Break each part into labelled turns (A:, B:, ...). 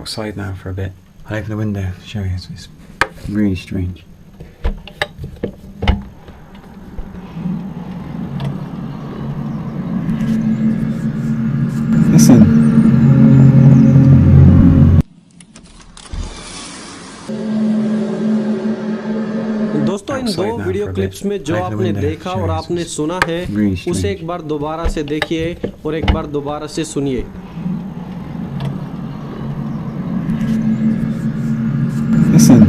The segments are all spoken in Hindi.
A: outside now for a bit. I'll open the window to show you. It's really strange. Listen.
B: दोस्तों, इन दो वीडियो क्लिप्स में जो आपने देखा और आपने सुना है उसे एक बार दोबारा से देखिए और एक बार दोबारा से सुनिए।
A: Listen.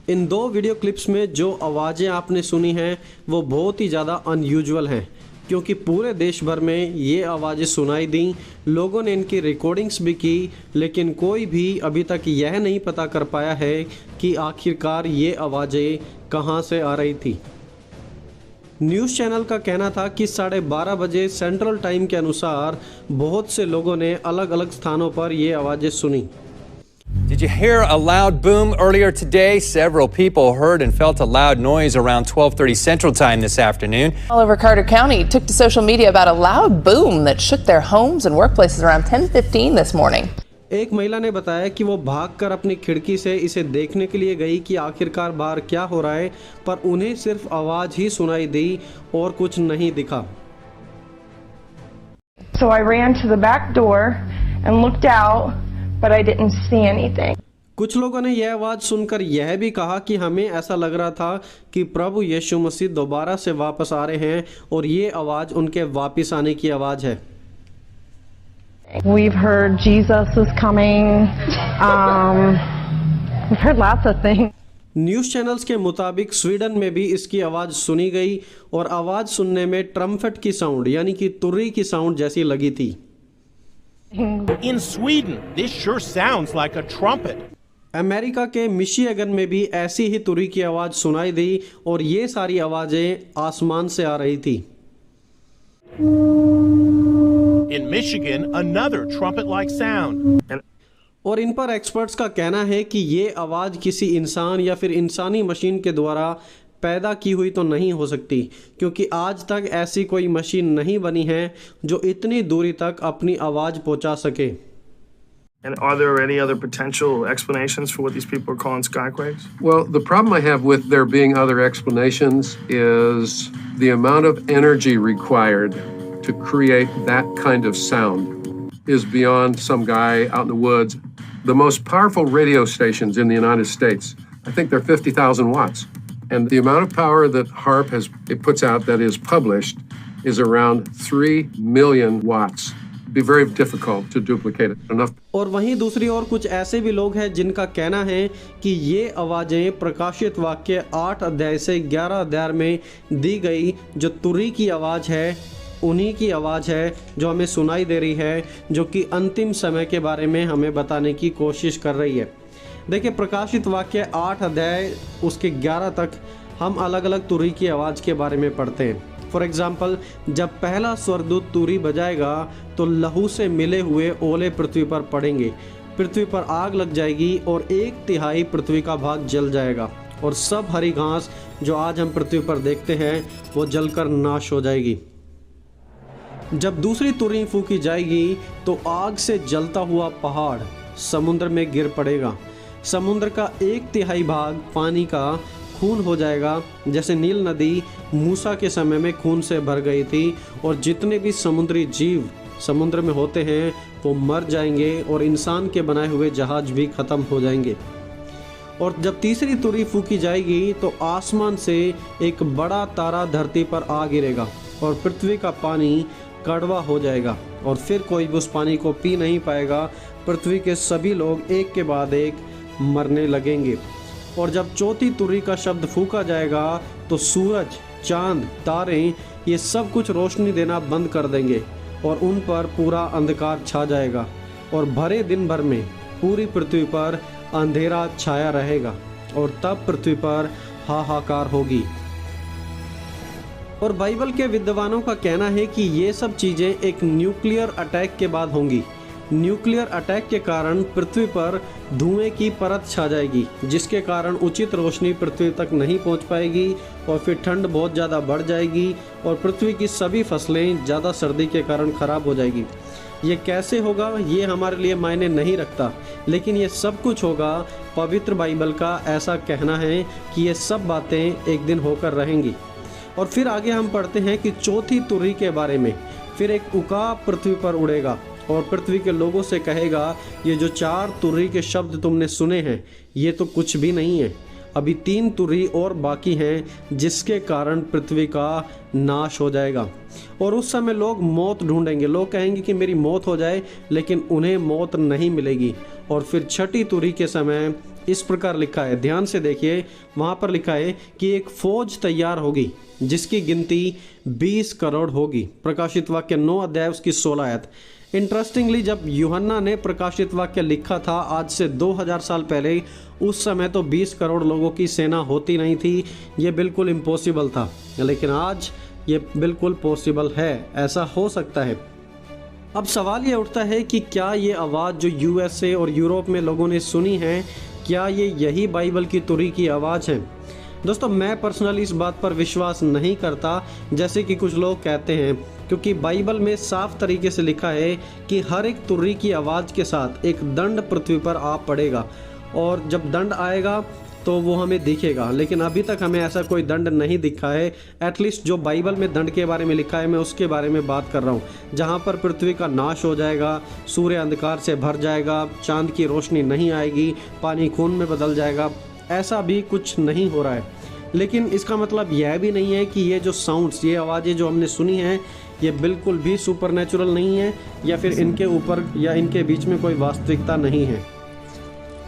B: इन दो वीडियो क्लिप्स में जो आवाज़ें आपने सुनी हैं वो बहुत ही ज़्यादा अनयूजुअल हैं, क्योंकि पूरे देश भर में ये आवाज़ें सुनाई दी, लोगों ने इनकी रिकॉर्डिंग्स भी की, लेकिन कोई भी अभी तक यह नहीं पता कर पाया है कि आखिरकार ये आवाज़ें कहाँ से आ रही थी। न्यूज़ चैनल का कहना था कि 12:30 बजे सेंट्रल टाइम के अनुसार बहुत से लोगों ने अलग अलग स्थानों पर ये आवाज़ें सुनी।
C: Did you hear a loud boom earlier today? Several people heard and felt a loud noise around 12:30 Central Time this afternoon.
D: All over Carter County took to social media about a loud boom that shook their homes and workplaces around 10:15 this morning.
B: एक महिला ने बताया कि वो भागकर अपनी खिड़की से इसे देखने के लिए गई कि आखिरकार बाहर क्या हो रहा है, पर उन्हें सिर्फ आवाज़ ही सुनाई दी और कुछ नहीं दिखा।
E: So I ran to the back door and looked out, but I didn't see anything.
B: कुछ लोगों ने यह आवाज़ सुनकर यह भी कहा कि हमें ऐसा लग रहा था कि प्रभु यीशु मसीह दोबारा से वापस आ रहे हैं और ये आवाज़ उनके वापस आने की आवाज़ है।
E: We've heard Jesus is coming. We've heard lots of things.
B: News channels के मुताबिक स्वीडन में भी इसकी आवाज़ सुनी गई और आवाज़ सुनने में ट्रम्पेट की साउंड यानी कि तुर्री की साउंड जैसी लगी थी।
F: In Sweden, this sure sounds like a trumpet.
B: America के मिशिगन में भी ऐसी ही तुरी की आवाज़ सुनाई दी और ये सारी आवाज़ें आसमान से आ रही थी।
F: In Michigan, another trumpet-like sound.
B: और इन पर एक्सपर्ट्स का कहना है कि ये आवाज़ किसी इंसान या फिर इंसानी मशीन के द्वारा पैदा की हुई तो नहीं हो सकती, क्योंकि आज तक ऐसी कोई मशीन नहीं बनी है जो इतनी दूरी तक अपनी आवाज़ पहुंचा सके।
G: And are there any other potential explanations for what these people are calling skyquakes?
H: Well, the problem I have with there being other explanations is the amount of energy required to create that kind of sound is beyond some guy out in the woods. The most powerful radio stations in the United States, I think they're 50,000 watts. And the amount of power that HAARP puts out that is published is around 3 million watts. It'd be very difficult to duplicate it enough.
B: और वहीं दूसरी ओर कुछ ऐसे भी लोग हैं जिनका कहना है कि ये आवाज़ें प्रकाशित वाक्य 8 अध्याय से 11 अध्याय में दी गई जो तुरी की आवाज़ है, उन्हीं की आवाज़ है जो हमें सुनाई दे रही है, जो कि अंतिम समय के बारे में हमें बताने की कोशिश कर रही है। देखिए, प्रकाशित वाक्य 8 अध्याय उसके 11 तक हम अलग अलग तुरी की आवाज़ के बारे में पढ़ते हैं। फॉर एग्ज़ाम्पल, जब पहला स्वर्गदूत तुरी बजाएगा तो लहू से मिले हुए ओले पृथ्वी पर पड़ेंगे, पृथ्वी पर आग लग जाएगी और 1/3 पृथ्वी का भाग जल जाएगा और सब हरी घास जो आज हम पृथ्वी पर देखते हैं वो जलकर नाश हो जाएगी। जब दूसरी तुरी फूंकी जाएगी तो आग से जलता हुआ पहाड़ समुद्र में गिर पड़ेगा। समुद्र का 1/3 भाग पानी का खून हो जाएगा, जैसे नील नदी मूसा के समय में खून से भर गई थी, और जितने भी समुद्री जीव समुद्र में होते हैं वो मर जाएंगे और इंसान के बनाए हुए जहाज भी ख़त्म हो जाएंगे। और जब तीसरी तुरी फूंकी जाएगी तो आसमान से एक बड़ा तारा धरती पर आ गिरेगा और पृथ्वी का पानी कड़वा हो जाएगा और फिर कोई भी उस पानी को पी नहीं पाएगा। पृथ्वी के सभी लोग एक के बाद एक मरने लगेंगे। और जब चौथी तुरी का शब्द फूंका जाएगा तो सूरज, चांद, तारे ये सब कुछ रोशनी देना बंद कर देंगे और उन पर पूरा अंधकार छा जाएगा और भरे दिन भर में पूरी पृथ्वी पर अंधेरा छाया रहेगा और तब पृथ्वी पर हाहाकार होगी। और बाइबल के विद्वानों का कहना है कि ये सब चीज़ें एक न्यूक्लियर अटैक के बाद होंगी, न्यूक्लियर अटैक के कारण पृथ्वी पर धुएं की परत छा जाएगी, जिसके कारण उचित रोशनी पृथ्वी तक नहीं पहुंच पाएगी और फिर ठंड बहुत ज़्यादा बढ़ जाएगी और पृथ्वी की सभी फसलें ज़्यादा सर्दी के कारण ख़राब हो जाएगी। ये कैसे होगा ये हमारे लिए मायने नहीं रखता, लेकिन ये सब कुछ होगा। पवित्र बाइबल का ऐसा कहना है कि ये सब बातें एक दिन होकर रहेंगी। और फिर आगे हम पढ़ते हैं कि चौथी तुरही के बारे में। फिर एक उकाब पृथ्वी पर उड़ेगा और पृथ्वी के लोगों से कहेगा, ये जो 4 तुरही के शब्द तुमने सुने हैं ये तो कुछ भी नहीं है, अभी 3 तुरही और बाकी हैं जिसके कारण पृथ्वी का नाश हो जाएगा। और उस समय लोग मौत ढूंढेंगे, लोग कहेंगे कि मेरी मौत हो जाए, लेकिन उन्हें मौत नहीं मिलेगी। और फिर छठी तुरही के समय इस प्रकार लिखा है, ध्यान से देखिए, वहाँ पर लिखा है कि एक फौज तैयार होगी जिसकी गिनती 20 करोड़ होगी। प्रकाशित वाक्य 9 अध्याय उसकी 16 आयत। इंटरेस्टिंगली जब यूहन्ना ने प्रकाशित वाक्य लिखा था आज से 2000 साल पहले, उस समय तो 20 करोड़ लोगों की सेना होती नहीं थी, ये बिल्कुल इम्पॉसिबल था। लेकिन आज ये बिल्कुल पॉसिबल है, ऐसा हो सकता है। अब सवाल ये उठता है कि क्या ये आवाज़ जो यूएसए और यूरोप में लोगों ने सुनी है, क्या ये यही बाइबल की तुरही की आवाज़ है? दोस्तों, मैं पर्सनली इस बात पर विश्वास नहीं करता जैसे कि कुछ लोग कहते हैं, क्योंकि बाइबल में साफ तरीके से लिखा है कि हर एक तुरही की आवाज़ के साथ एक दंड पृथ्वी पर आ पड़ेगा और जब दंड आएगा तो वो हमें दिखेगा। लेकिन अभी तक हमें ऐसा कोई दंड नहीं दिखा है। एटलीस्ट जो बाइबल में दंड के बारे में लिखा है मैं उसके बारे में बात कर रहा हूँ, जहाँ पर पृथ्वी का नाश हो जाएगा, सूर्य अंधकार से भर जाएगा, चांद की रोशनी नहीं आएगी, पानी खून में बदल जाएगा। ऐसा भी कुछ नहीं हो रहा है। लेकिन इसका मतलब यह भी नहीं है कि ये जो साउंड्स, ये आवाज़ें जो हमने सुनी हैं, ये बिल्कुल भी सुपरनेचुरल नहीं है या फिर इनके ऊपर या इनके बीच में कोई वास्तविकता नहीं है।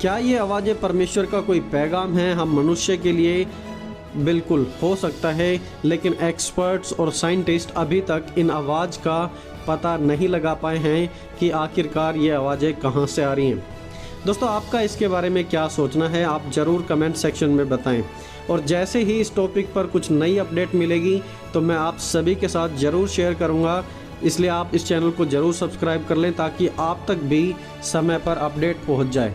B: क्या ये आवाज़ें परमेश्वर का कोई पैगाम है हम मनुष्य के लिए? बिल्कुल हो सकता है, लेकिन एक्सपर्ट्स और साइंटिस्ट अभी तक इन आवाज़ का पता नहीं लगा पाए हैं कि आखिरकार ये आवाज़ें कहाँ से आ रही हैं। दोस्तों, आपका इसके बारे में क्या सोचना है, आप ज़रूर कमेंट सेक्शन में बताएं। और जैसे ही इस टॉपिक पर कुछ नई अपडेट मिलेगी तो मैं आप सभी के साथ ज़रूर शेयर करूंगा, इसलिए आप इस चैनल को ज़रूर सब्सक्राइब कर लें ताकि आप तक भी समय पर अपडेट पहुंच जाए।